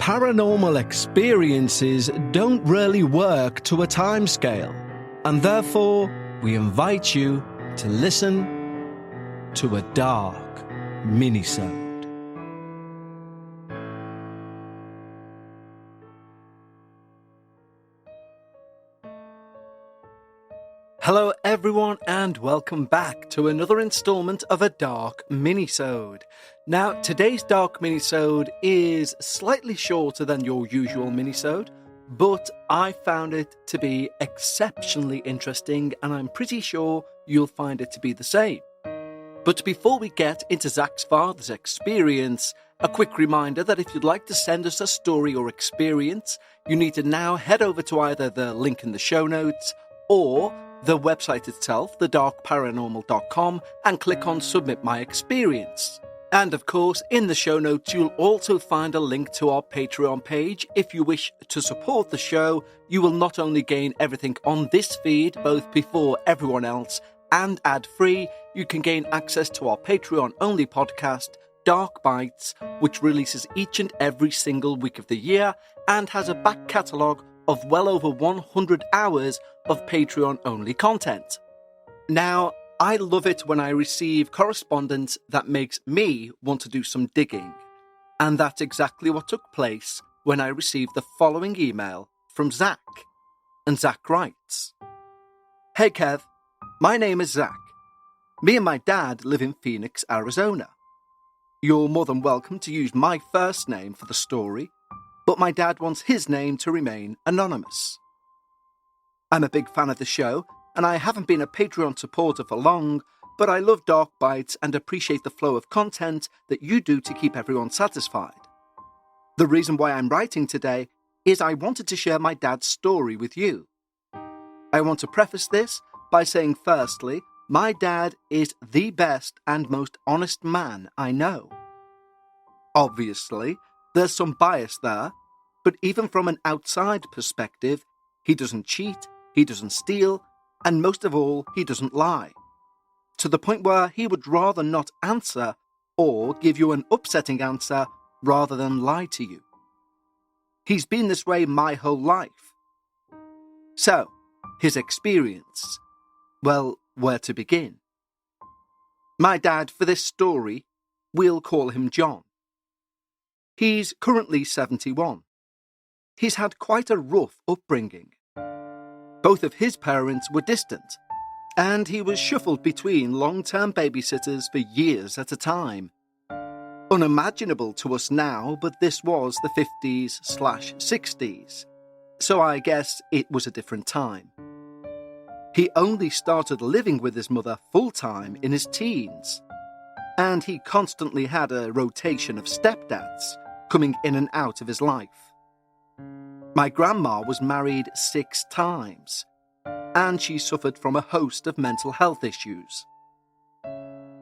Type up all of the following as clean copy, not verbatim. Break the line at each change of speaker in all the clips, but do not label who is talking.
Paranormal experiences don't really work to a timescale, and therefore we invite you to listen to a Dark Minisode. Hello everyone and welcome back to another installment of a Dark Minisode. Now today's Dark Minisode is slightly shorter than your usual minisode, but I found it to be exceptionally interesting and I'm pretty sure you'll find it to be the same. But before we get into Zach's father's experience, a quick reminder that if you'd like to send us a story or experience, you need to now head over to either the link in the show notes or the website itself, thedarkparanormal.com, and click on Submit My Experience. And of course, in the show notes, you'll also find a link to our Patreon page. If you wish to support the show, you will not only gain everything on this feed, both before everyone else and ad-free, you can gain access to our Patreon-only podcast, Dark Bites, which releases each and every single week of the year and has a back catalogue of well over 100 hours of Patreon-only content. Now, I love it when I receive correspondence that makes me want to do some digging. And that's exactly what took place when I received the following email from Zach. And Zach writes, "Hey Kev, my name is Zach. Me and my dad live in Phoenix, Arizona. You're more than welcome to use my first name for the story, but my dad wants his name to remain anonymous. I'm a big fan of the show, and I haven't been a Patreon supporter for long, but I love Dark Bites and appreciate the flow of content that you do to keep everyone satisfied. The reason why I'm writing today is I wanted to share my dad's story with you. I want to preface this by saying firstly, my dad is the best and most honest man I know. Obviously, there's some bias there, but even from an outside perspective, he doesn't cheat, he doesn't steal, and most of all, he doesn't lie. To the point where he would rather not answer or give you an upsetting answer rather than lie to you. He's been this way my whole life. So, his experience. Well, where to begin? My dad, for this story, we'll call him John. He's currently 71. He's had quite a rough upbringing. Both of his parents were distant, and he was shuffled between long-term babysitters for years at a time. Unimaginable to us now, but this was the 50s/60s, so I guess it was a different time. He only started living with his mother full-time in his teens, and he constantly had a rotation of stepdads coming in and out of his life. My grandma was married 6 times, and she suffered from a host of mental health issues.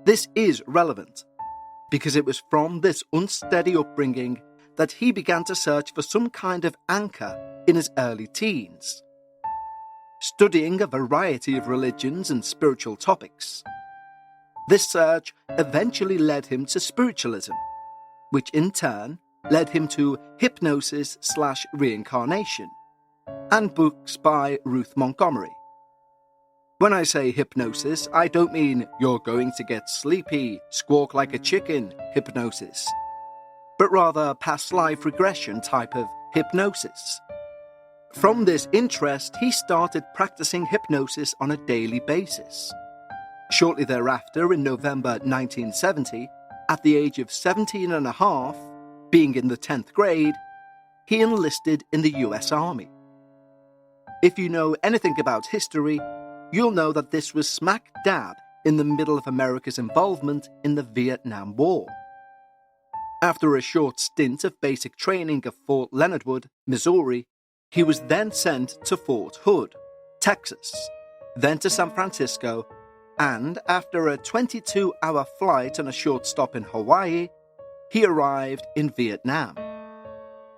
This is relevant, because it was from this unsteady upbringing that he began to search for some kind of anchor in his early teens. Studying a variety of religions and spiritual topics. This search eventually led him to spiritualism, which in turn led him to hypnosis/reincarnation, and books by Ruth Montgomery. When I say hypnosis, I don't mean you're going to get sleepy, squawk like a chicken hypnosis, but rather past life regression type of hypnosis. From this interest, he started practicing hypnosis on a daily basis. Shortly thereafter, in November 1970, at the age of 17 and a half, being in the 10th grade, he enlisted in the US Army. If you know anything about history, you'll know that this was smack dab in the middle of America's involvement in the Vietnam War. After a short stint of basic training at Fort Leonard Wood, Missouri, he was then sent to Fort Hood, Texas, then to San Francisco, and after a 22-hour flight and a short stop in Hawaii, he arrived in Vietnam.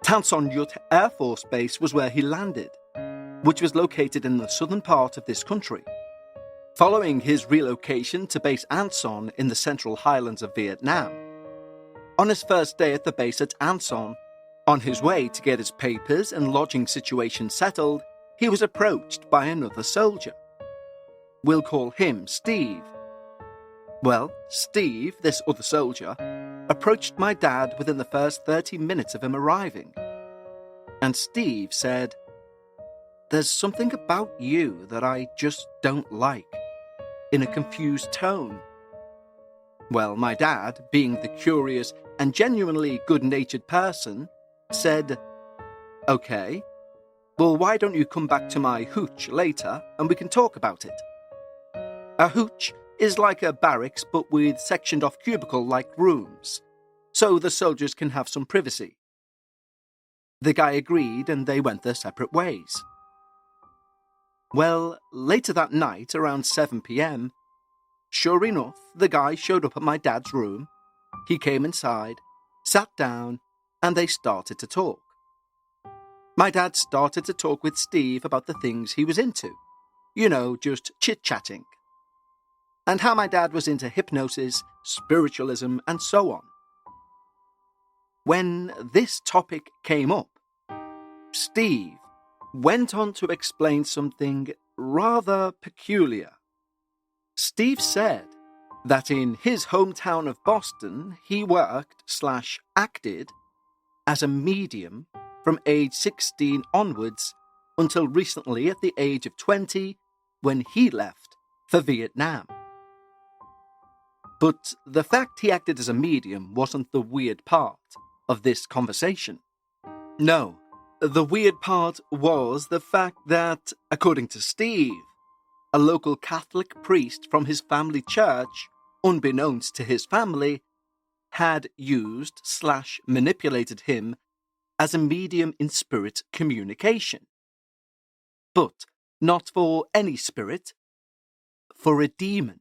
Tan Son Nhut Air Force Base was where he landed, which was located in the southern part of this country. Following his relocation to base An Son in the central highlands of Vietnam, on his first day at the base at An Son, On his way to get his papers and lodging situation settled, he was approached by another soldier. We'll call him Steve. Well, Steve, this other soldier, approached my dad within the first 30 minutes of him arriving. And Steve said, "There's something about you that I just don't like," in a confused tone. Well, my dad, being the curious and genuinely good-natured person, said, "Okay, well, why don't you come back to my hooch later and we can talk about it?" A hooch is like a barracks but with sectioned-off cubicle-like rooms, so the soldiers can have some privacy. The guy agreed and they went their separate ways. Well, later that night, around 7 p.m, sure enough, the guy showed up at my dad's room. He came inside, sat down, and they started to talk. My dad started to talk with Steve about the things he was into. You know, just chit-chatting. And how my dad was into hypnosis, spiritualism, and so on. When this topic came up, Steve went on to explain something rather peculiar. Steve said that in his hometown of Boston, he worked/acted as a medium from age 16 onwards until recently at the age of 20 when he left for Vietnam. But the fact he acted as a medium wasn't the weird part of this conversation. No, the weird part was the fact that, according to Steve, a local Catholic priest from his family church, unbeknownst to his family, had used/manipulated him as a medium in spirit communication. But not for any spirit, for a demon.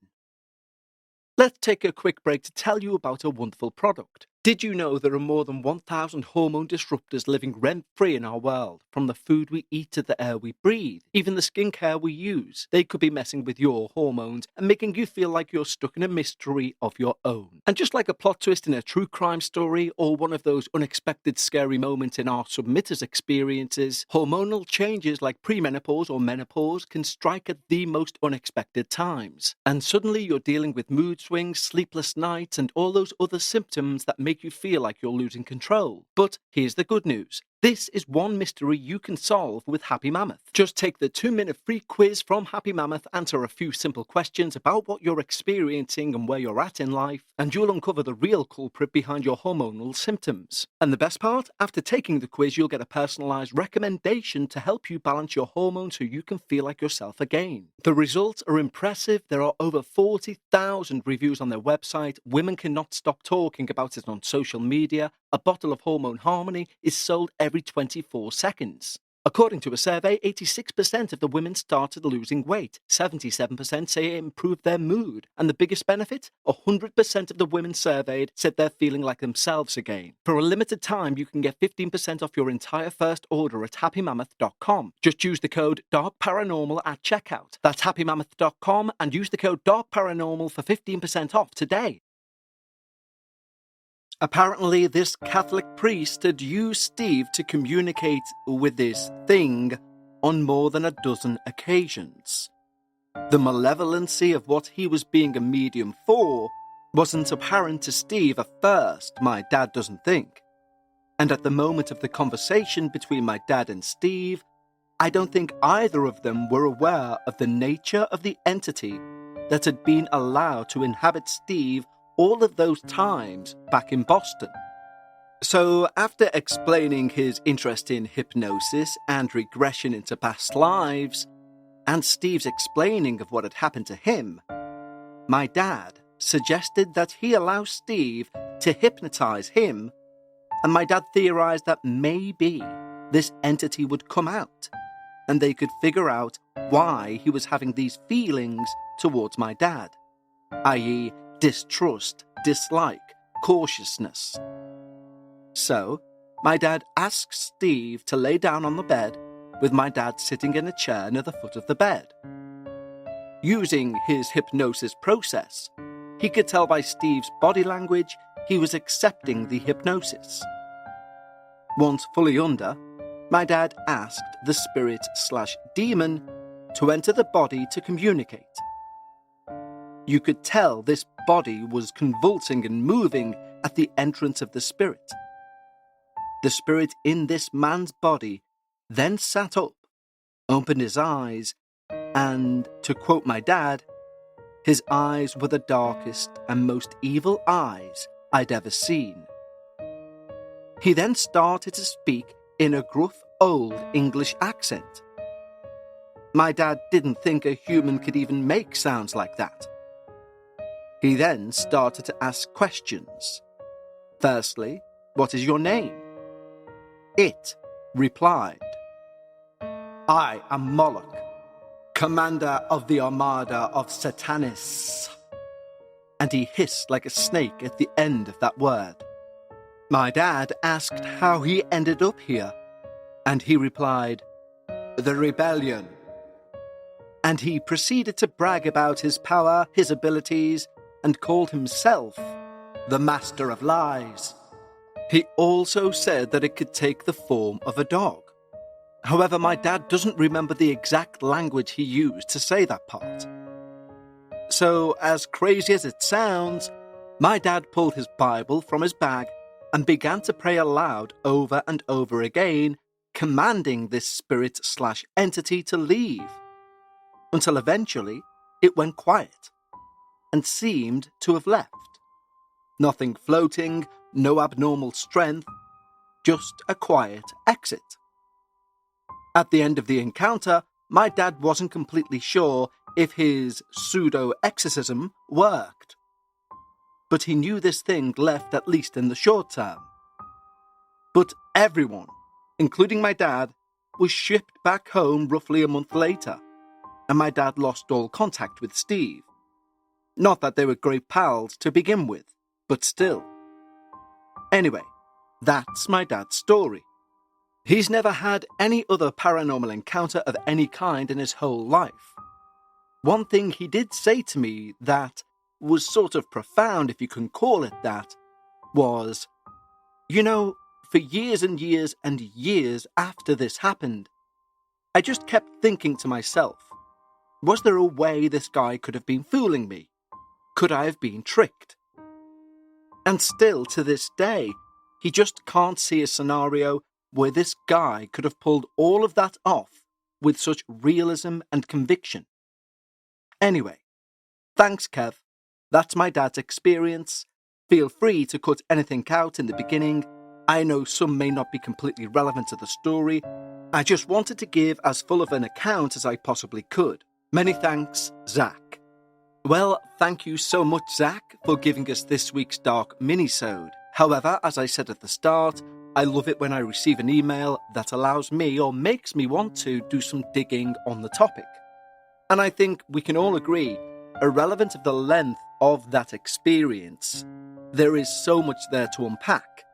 Let's take a quick break to tell you about a wonderful product. Did you know there are more than 1,000 hormone disruptors living rent-free in our world? From the food we eat to the air we breathe, even the skincare we use. They could be messing with your hormones and making you feel like you're stuck in a mystery of your own. And just like a plot twist in a true crime story or one of those unexpected scary moments in our submitters' experiences, hormonal changes like premenopause or menopause can strike at the most unexpected times. And suddenly you're dealing with mood swings, sleepless nights, and all those other symptoms that make you feel like you're losing control. But here's the good news. This is one mystery you can solve with Happy Mammoth. Just take the 2-minute free quiz from Happy Mammoth, answer a few simple questions about what you're experiencing and where you're at in life, and you'll uncover the real culprit behind your hormonal symptoms. And the best part? After taking the quiz, you'll get a personalized recommendation to help you balance your hormones so you can feel like yourself again. The results are impressive. There are over 40,000 reviews on their website. Women cannot stop talking about it on social media. A bottle of Hormone Harmony is sold every 24 seconds. According to a survey, 86% of the women started losing weight, 77% say it improved their mood, and the biggest benefit? 100% of the women surveyed said they're feeling like themselves again. For a limited time, you can get 15% off your entire first order at happymammoth.com. Just use the code DARKParanormal at checkout. That's happymammoth.com and use the code DARKParanormal for 15% off today. Apparently, this Catholic priest had used Steve to communicate with this thing on more than a dozen occasions. The malevolency of what he was being a medium for wasn't apparent to Steve at first, my dad doesn't think. And at the moment of the conversation between my dad and Steve, I don't think either of them were aware of the nature of the entity that had been allowed to inhabit Steve all of those times back in Boston. So after explaining his interest in hypnosis and regression into past lives, and Steve's explaining of what had happened to him, my dad suggested that he allow Steve to hypnotize him, and my dad theorized that maybe this entity would come out, and they could figure out why he was having these feelings towards my dad, i.e., distrust, dislike, cautiousness. So, my dad asked Steve to lay down on the bed, with my dad sitting in a chair near the foot of the bed. Using his hypnosis process, he could tell by Steve's body language he was accepting the hypnosis. Once fully under, my dad asked the spirit/demon to enter the body to communicate. You could tell this body was convulsing and moving at the entrance of the spirit. The spirit in this man's body then sat up, opened his eyes, and, to quote my dad, his eyes were the darkest and most evil eyes I'd ever seen. He then started to speak in a gruff old English accent. My dad didn't think a human could even make sounds like that. He then started to ask questions. Firstly, what is your name? It replied, I am Moloch, commander of the armada of Satanis. And he hissed like a snake at the end of that word. My dad asked how he ended up here, and he replied, the rebellion. And he proceeded to brag about his power, his abilities, and called himself the Master of Lies. He also said that it could take the form of a dog. However, my dad doesn't remember the exact language he used to say that part. So, as crazy as it sounds, my dad pulled his Bible from his bag and began to pray aloud over and over again, commanding this spirit/entity to leave, until eventually it went quiet and seemed to have left. Nothing floating, no abnormal strength, just a quiet exit. At the end of the encounter, my dad wasn't completely sure if his pseudo-exorcism worked. But he knew this thing left at least in the short term. But everyone, including my dad, was shipped back home roughly a month later, and my dad lost all contact with Steve. Not that they were great pals to begin with, but still. Anyway, that's my dad's story. He's never had any other paranormal encounter of any kind in his whole life. One thing he did say to me that was sort of profound, if you can call it that, was, you know, for years and years and years after this happened, I just kept thinking to myself, was there a way this guy could have been fooling me? Could I have been tricked? And still, to this day, he just can't see a scenario where this guy could have pulled all of that off with such realism and conviction. Anyway, thanks, Kev. That's my dad's experience. Feel free to cut anything out in the beginning. I know some may not be completely relevant to the story. I just wanted to give as full of an account as I possibly could. Many thanks, Zach. Well, thank you so much, Zach, for giving us this week's Dark Minisode. However, as I said at the start, I love it when I receive an email that allows me or makes me want to do some digging on the topic. And I think we can all agree, irrelevant of the length of that experience, there is so much there to unpack.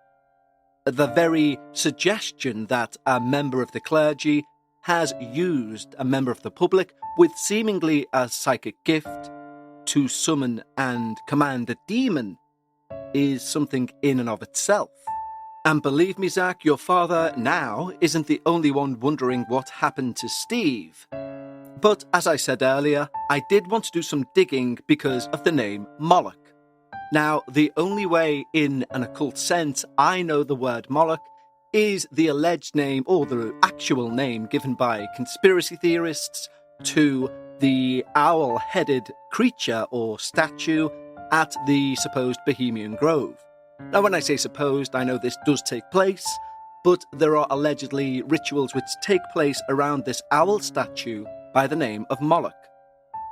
The very suggestion that a member of the clergy has used a member of the public with seemingly a psychic gift to summon and command a demon is something in and of itself. And believe me, Zach, your father now isn't the only one wondering what happened to Steve. But as I said earlier, I did want to do some digging because of the name Moloch. Now, the only way in an occult sense I know the word Moloch is the alleged name or the actual name given by conspiracy theorists to the owl-headed creature or statue at the supposed Bohemian Grove. Now, when I say supposed, I know this does take place, but there are allegedly rituals which take place around this owl statue by the name of Moloch.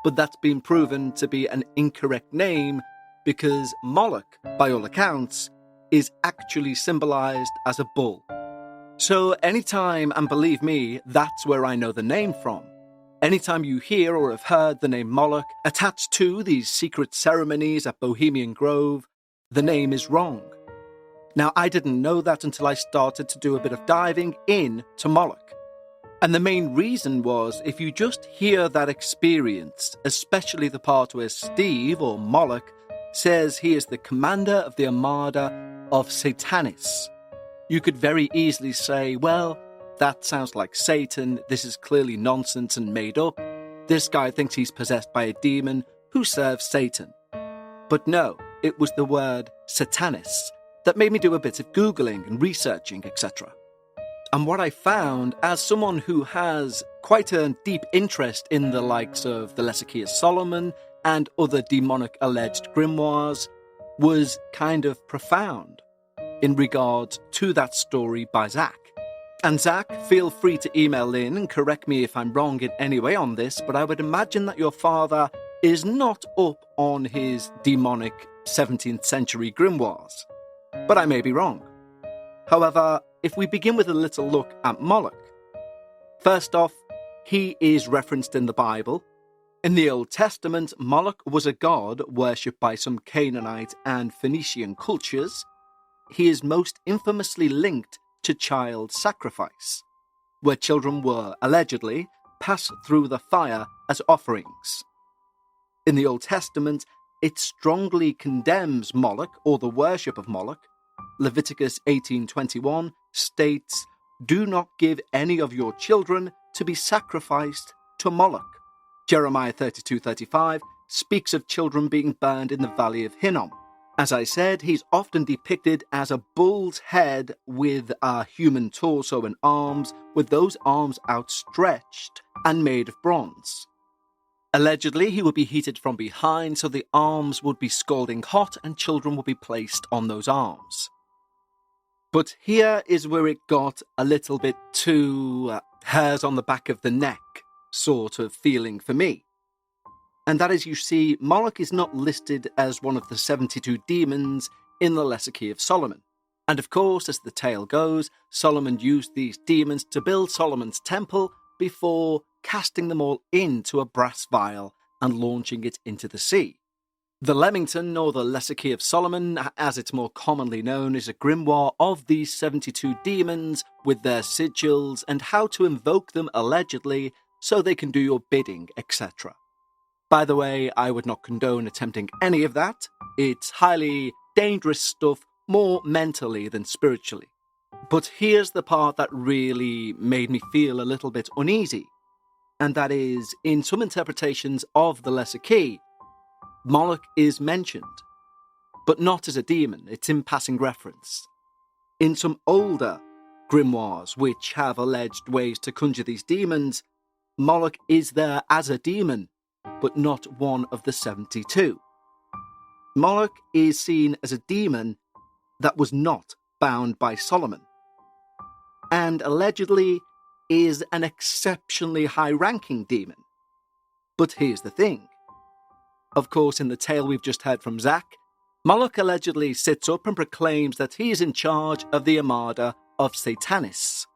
But that's been proven to be an incorrect name because Moloch, by all accounts, is actually symbolized as a bull. So anytime, and believe me, that's where I know the name from. Anytime you hear or have heard the name Moloch attached to these secret ceremonies at Bohemian Grove, the name is wrong. Now, I didn't know that until I started to do a bit of diving in to Moloch. And the main reason was, if you just hear that experience, especially the part where Steve, or Moloch, says he is the commander of the armada of Satanis, You could very easily say, well, that sounds like Satan, this is clearly nonsense and made up. This guy thinks he's possessed by a demon who serves Satan. But no, it was the word Satanis that made me do a bit of Googling and researching, etc. And what I found, as someone who has quite a deep interest in the likes of the Lesser Key of Solomon and other demonic alleged grimoires, was kind of profound in regards to that story by Zach. And Zach, feel free to email in and correct me if I'm wrong in any way on this, but I would imagine that your father is not up on his demonic 17th century grimoires. But I may be wrong. However, if we begin with a little look at Moloch. First off, he is referenced in the Bible. In the Old Testament, Moloch was a god worshipped by some Canaanite and Phoenician cultures. He is most infamously linked to child sacrifice, where children were, allegedly, passed through the fire as offerings. In the Old Testament, it strongly condemns Moloch, or the worship of Moloch. Leviticus 18:21 states, "Do not give any of your children to be sacrificed to Moloch." Jeremiah 32:35 speaks of children being burned in the valley of Hinnom. As I said, he's often depicted as a bull's head with a human torso and arms, with those arms outstretched and made of bronze. Allegedly, he would be heated from behind, so the arms would be scalding hot and children would be placed on those arms. But here is where it got a little bit too hairs on the back of the neck sort of feeling for me. And that is, you see, Moloch is not listed as one of the 72 demons in the Lesser Key of Solomon. And of course, as the tale goes, Solomon used these demons to build Solomon's temple before casting them all into a brass vial and launching it into the sea. The Leamington, or the Lesser Key of Solomon, as it's more commonly known, is a grimoire of these 72 demons with their sigils and how to invoke them allegedly so they can do your bidding, etc. By the way, I would not condone attempting any of that. It's highly dangerous stuff, more mentally than spiritually. But here's the part that really made me feel a little bit uneasy. And that is, in some interpretations of the Lesser Key, Moloch is mentioned, but not as a demon, it's in passing reference. In some older grimoires, which have alleged ways to conjure these demons, Moloch is there as a demon, but not one of the 72. Moloch is seen as a demon that was not bound by Solomon, and allegedly is an exceptionally high-ranking demon. But here's the thing. Of course, in the tale we've just heard from Zach, Moloch allegedly sits up and proclaims that he is in charge of the armada of Satanis.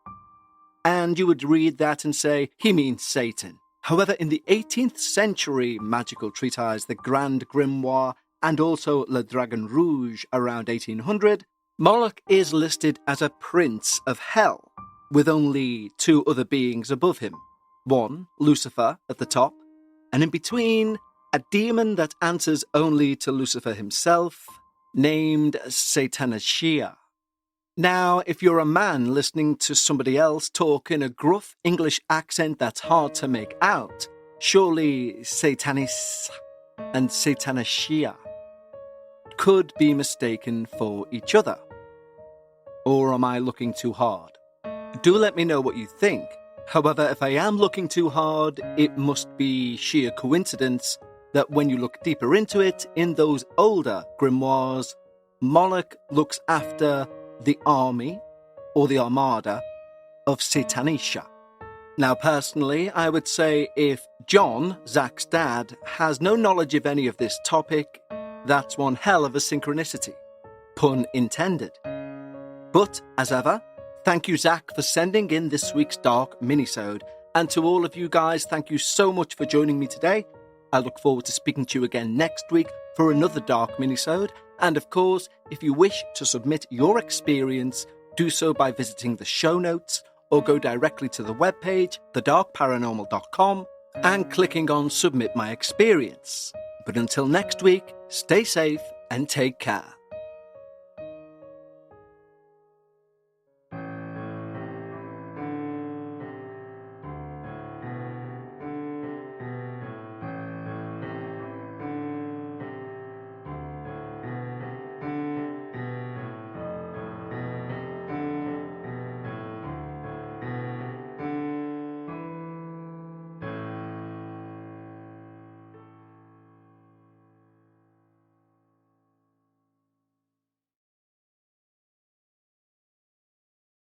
And you would read that and say, he means Satan. However, in the 18th century magical treatise, the Grand Grimoire, and also Le Dragon Rouge around 1800, Moloch is listed as a prince of hell, with only two other beings above him. One, Lucifer, at the top, and in between, a demon that answers only to Lucifer himself, named Satanashia. Now, if you're a man listening to somebody else talk in a gruff English accent that's hard to make out, surely Satanis and Satanashia could be mistaken for each other. Or am I looking too hard? Do let me know what you think. However, if I am looking too hard, it must be sheer coincidence that when you look deeper into it, in those older grimoires, Moloch looks after the army, or the armada, of Satanisha. Now, personally, I would say if John, Zach's dad, has no knowledge of any of this topic, that's one hell of a synchronicity. Pun intended. But, as ever, thank you, Zach, for sending in this week's Dark Minisode. And to all of you guys, thank you so much for joining me today. I look forward to speaking to you again next week for another Dark Minisode. And of course, if you wish to submit your experience, do so by visiting the show notes or go directly to the webpage, thedarkparanormal.com, and clicking on Submit My Experience. But until next week, stay safe and take care.